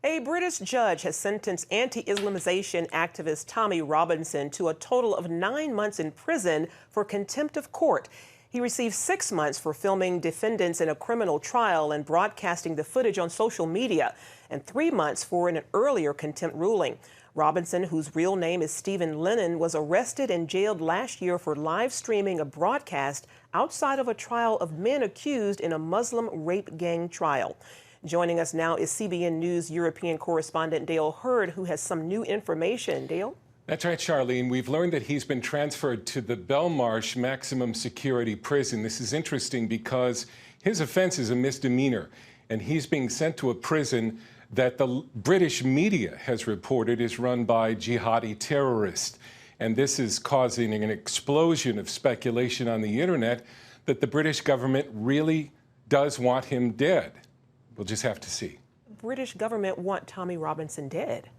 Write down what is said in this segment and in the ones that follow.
A British judge has sentenced anti-Islamization activist Tommy Robinson to a total of 9 months in prison for contempt of court. He received 6 months for filming defendants in a criminal trial and broadcasting the footage on social media, and 3 months for an earlier contempt ruling. Robinson, whose real name is Stephen Lennon, was arrested and jailed last year for live streaming a broadcast outside of a trial of men accused in a Muslim rape gang trial. Joining us now is CBN News European correspondent Dale Hurd, who has some new information. Dale? That's right, Charlene. We've learned that he's been transferred to the Belmarsh maximum security prison. This is interesting because his offense is a misdemeanor, and he's being sent to a prison that the British media has reported is run by jihadi terrorists. And this is causing an explosion of speculation on the internet that the British government really does want him dead. We'll just have to see. British government want Tommy Robinson dead.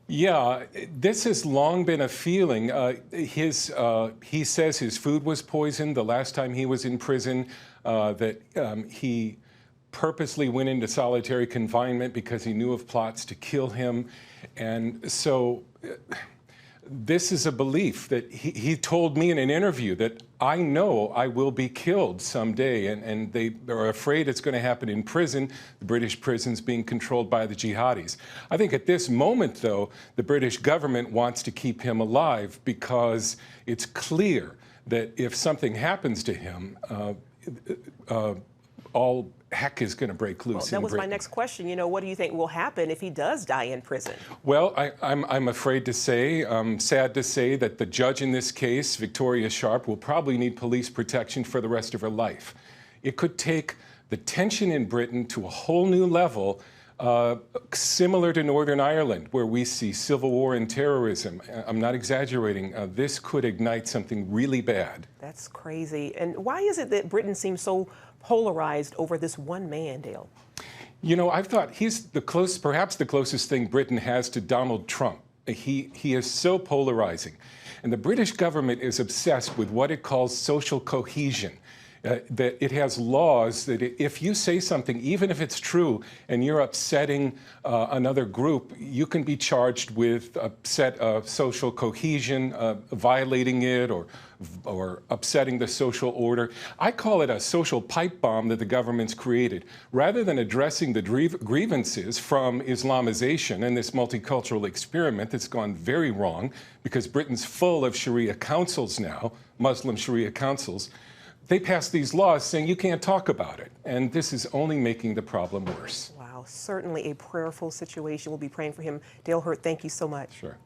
Yeah, this has long been a feeling. He says his food was poisoned the last time he was in prison, that he purposely went into solitary confinement because he knew of plots to kill him. And so this is a belief that he told me in an interview that I know I will be killed someday, and they are afraid it's going to happen in prison, the British prisons being controlled by the jihadis. I think at this moment, though, the British government wants to keep him alive because it's clear that if something happens to him, all heck is going to break loose. Well, that was my next question. You know, what do you think will happen if he does die in prison? Well, I'm afraid to say, sad to say, that the judge in this case, Victoria Sharp, will probably need police protection for the rest of her life. It could take the tension in Britain to a whole new level, similar to Northern Ireland, where we see civil war and terrorism. I'm not exaggerating. This could ignite something really bad. That's crazy. And why is it that Britain seems so polarized over this one man, Dale? You know, I've thought he's perhaps the closest thing Britain has to Donald Trump. He is so polarizing. And the British government is obsessed with what it calls social cohesion. That it has laws that if you say something, even if it's true, and you're upsetting another group, you can be charged with social cohesion, violating it, or upsetting the social order. I call it a social pipe bomb that the government's created. Rather than addressing the grievances from Islamization and this multicultural experiment that's gone very wrong, because Britain's full of Sharia councils now, Muslim Sharia councils, they passed these laws saying you can't talk about it. And this is only making the problem worse. Wow, certainly a prayerful situation. We'll be praying for him. Dale Hurd, thank you so much. Sure.